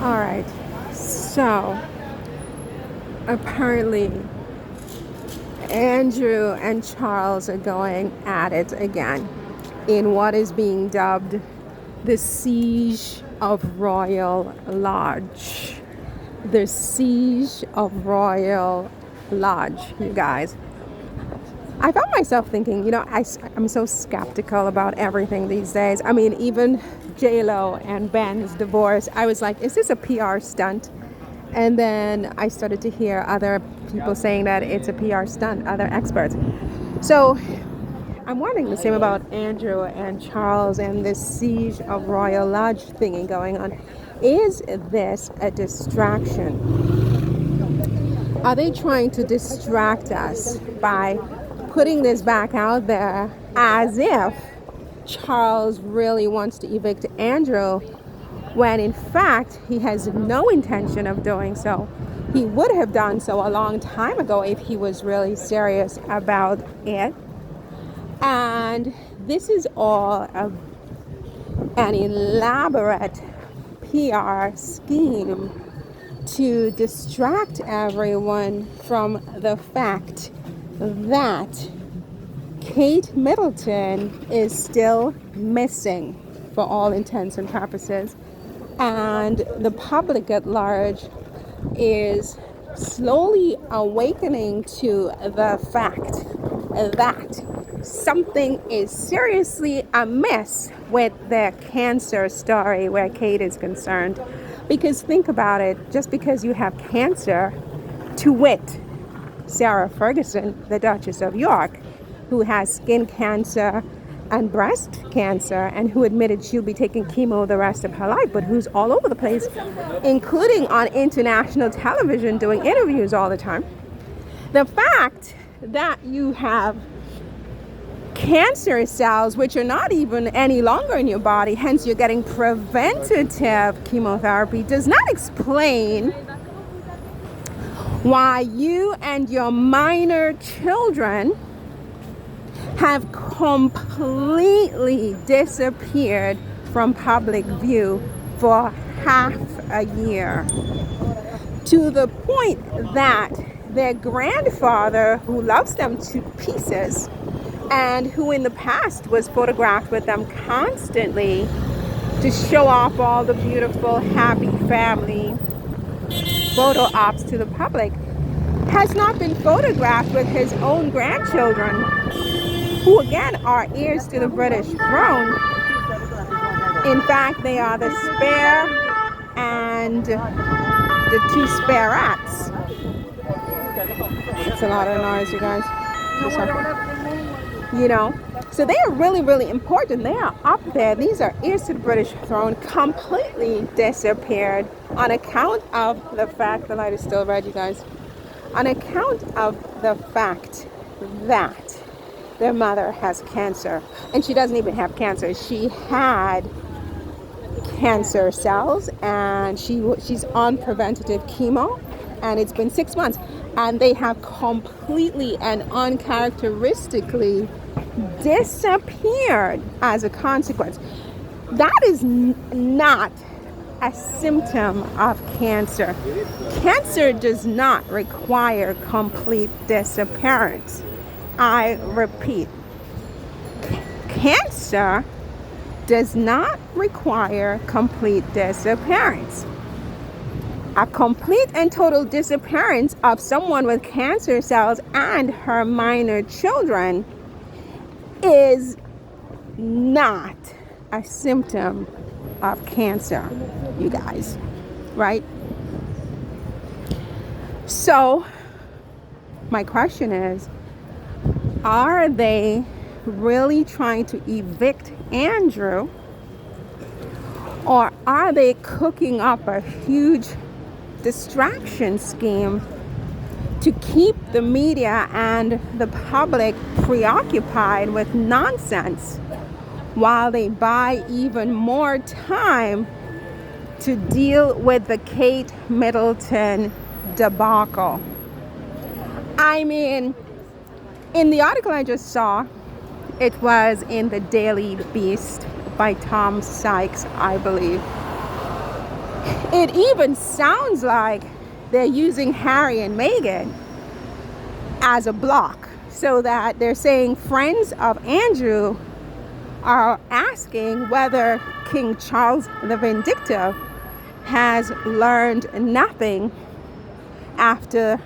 All right. So apparently, Andrew and Charles are going at it again in what is being dubbed the Siege of Royal Lodge. The Siege of Royal Lodge, you guys. I found myself thinking, I'm so skeptical about everything these days. I mean, even J-Lo and Ben's divorce, I was like, is this a PR stunt? And then I started to hear other people saying that it's a PR stunt, other experts. So I'm wondering the same about Andrew and Charles and this Siege of Royal Lodge thingy going on. Is this a distraction? Are they trying to distract us by putting this back out there as if Charles really wants to evict Andrew when in fact he has no intention of doing so? He would have done so a long time ago if he was really serious about it. And this is all an elaborate PR scheme to distract everyone from the fact that Kate Middleton is still missing for all intents and purposes, and the public at large is slowly awakening to the fact that something is seriously amiss with the cancer story where Kate is concerned. Because think about it, just because you have cancer, to wit, Sarah Ferguson, the Duchess of York, who has skin cancer and breast cancer and who admitted she'll be taking chemo the rest of her life, but who's all over the place, including on international television doing interviews all the time. The fact that you have cancer cells which are not even any longer in your body, hence you're getting preventative chemotherapy, does not explain why you and your minor children have completely disappeared from public view for half a year, to the point that their grandfather, who loves them to pieces and who in the past was photographed with them constantly to show off all the beautiful, happy family photo ops to the public, has not been photographed with his own grandchildren, who again are heirs to the British throne. In fact, they are the spare and the two spare rats. It's a lot of noise, you guys. So they are really, really important. They are up there. These are heirs to the British throne, completely disappeared on account of the fact, the light is still red, you guys, on account of the fact that their mother has cancer. And she doesn't even have cancer. She had cancer cells and she's on preventative chemo, and it's been 6 months, and they have completely and uncharacteristically disappeared as a consequence. That is not a symptom of cancer. Cancer does not require complete disappearance. I repeat, cancer does not require complete disappearance. A complete and total disappearance of someone with cancer cells and her minor children is not a symptom of cancer, you guys, right? So my question is, are they really trying to evict Andrew, or are they cooking up a huge distraction scheme to keep the media and the public preoccupied with nonsense while they buy even more time to deal with the Kate Middleton debacle? I mean, in the article I just saw, it was in the Daily Beast by Tom Sykes, I believe. It even sounds like they're using Harry and Meghan as a block, so that they're saying friends of Andrew are asking whether King Charles the Vindictive has learned nothing after,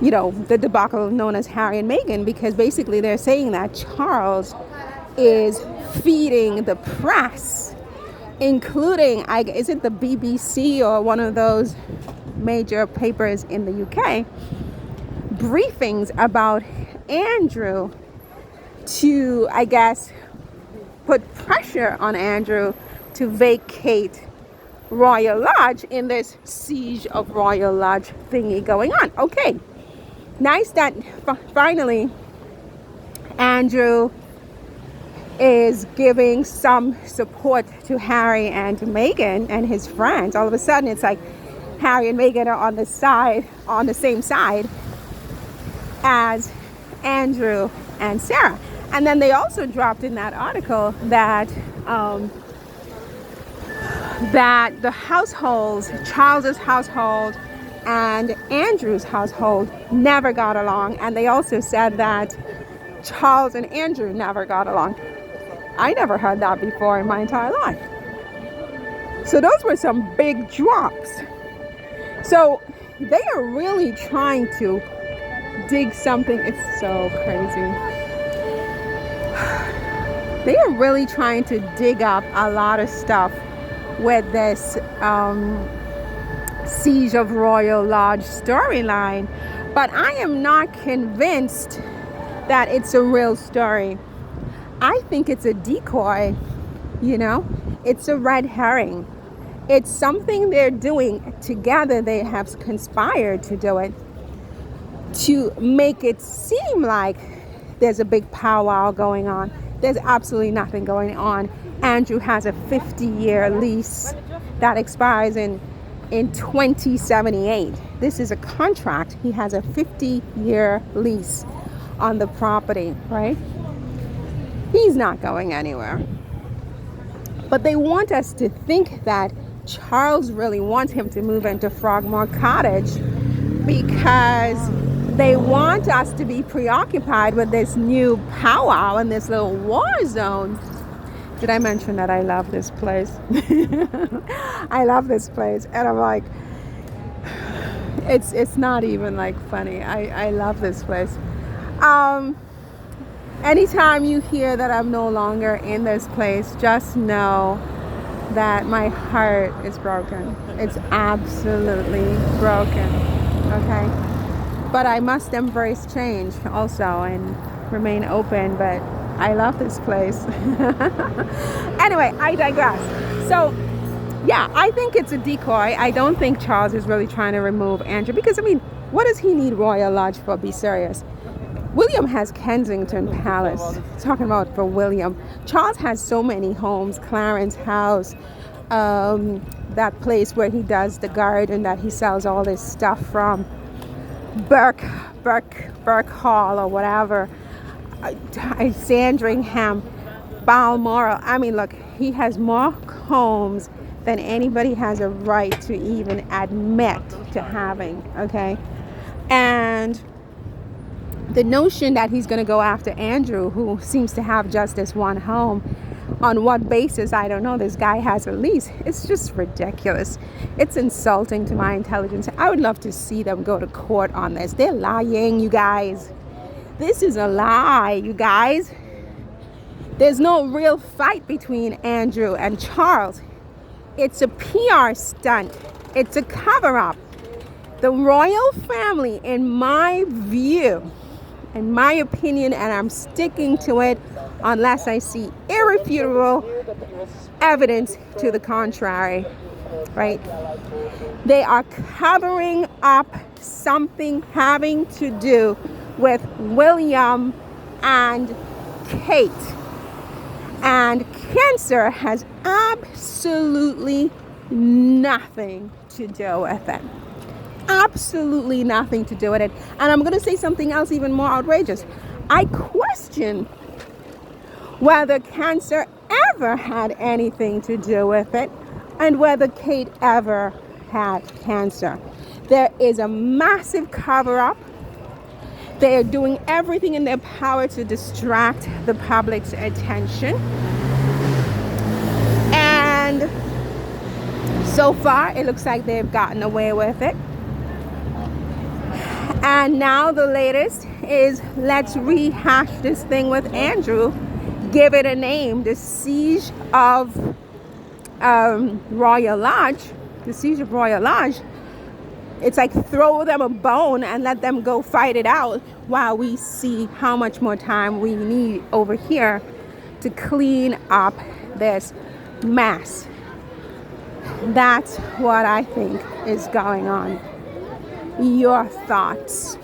the debacle known as Harry and Meghan, because basically they're saying that Charles is feeding the press, including, is it the BBC or one of those major papers in the UK, briefings about Andrew to, I guess, put pressure on Andrew to vacate Royal Lodge in this siege of Royal Lodge thingy going on. Okay, nice that finally Andrew is giving some support to Harry and Meghan and his friends. All of a sudden, it's like Harry and Meghan are on the same side as Andrew and Sarah. And then they also dropped in that article that that the households, Charles's household and Andrew's household, never got along. And they also said that Charles and Andrew never got along. I never heard that before in my entire life. So those were some big drops. So they are really trying to dig something. It's so crazy. They are really trying to dig up a lot of stuff with this Siege of Royal Lodge storyline. But I am not convinced that it's a real story. I think it's a decoy, It's a red herring. It's something they're doing together. They have conspired to do it to make it seem like there's a big powwow going on. There's absolutely nothing going on. Andrew has a 50-year lease that expires in 2078. This is a contract. He has a 50-year lease on the property, right? He's not going anywhere. But they want us to think that Charles really wants him to move into Frogmore Cottage because they want us to be preoccupied with this new powwow and this little war zone. Did I mention that I love this place? I love this place. And I'm like, it's not even like funny. I love this place. Anytime you hear that I'm no longer in this place, just know that my heart is broken. It's absolutely broken. Okay? But I must embrace change also and remain open. But I love this place. Anyway, I digress. So, yeah, I think it's a decoy. I don't think Charles is really trying to remove Andrew. Because, what does he need Royal Lodge for? Be serious. William has Kensington Palace. Talking about for William. Charles has so many homes. Clarence House. That place where he does the garden that he sells all this stuff from. Burke Hall or whatever. Sandringham, Balmoral. Look, he has more homes than anybody has a right to even admit to having, okay? And the notion that he's going to go after Andrew, who seems to have just this one home, on what basis, I don't know. This guy has a lease. It's just ridiculous. It's insulting to my intelligence. I would love to see them go to court on this. They're lying, you guys. This is a lie, you guys. There's no real fight between Andrew and Charles. It's a PR stunt. It's a cover-up. The royal family, in my view, in my opinion, and I'm sticking to it unless I see irrefutable evidence to the contrary, right? They are covering up something having to do with William and Kate. And cancer has absolutely nothing to do with it. Absolutely nothing to do with it. And I'm going to say something else even more outrageous. I question whether cancer ever had anything to do with it, and whether Kate ever had cancer. There is a massive cover-up. They are doing everything in their power to distract the public's attention. And so far, it looks like they've gotten away with it. And now the latest is, let's rehash this thing with Andrew. Give it a name. The siege of Royal Lodge. The siege of Royal Lodge. It's like throw them a bone and let them go fight it out while we see how much more time we need over here to clean up this mess. That's what I think is going on. Your thoughts?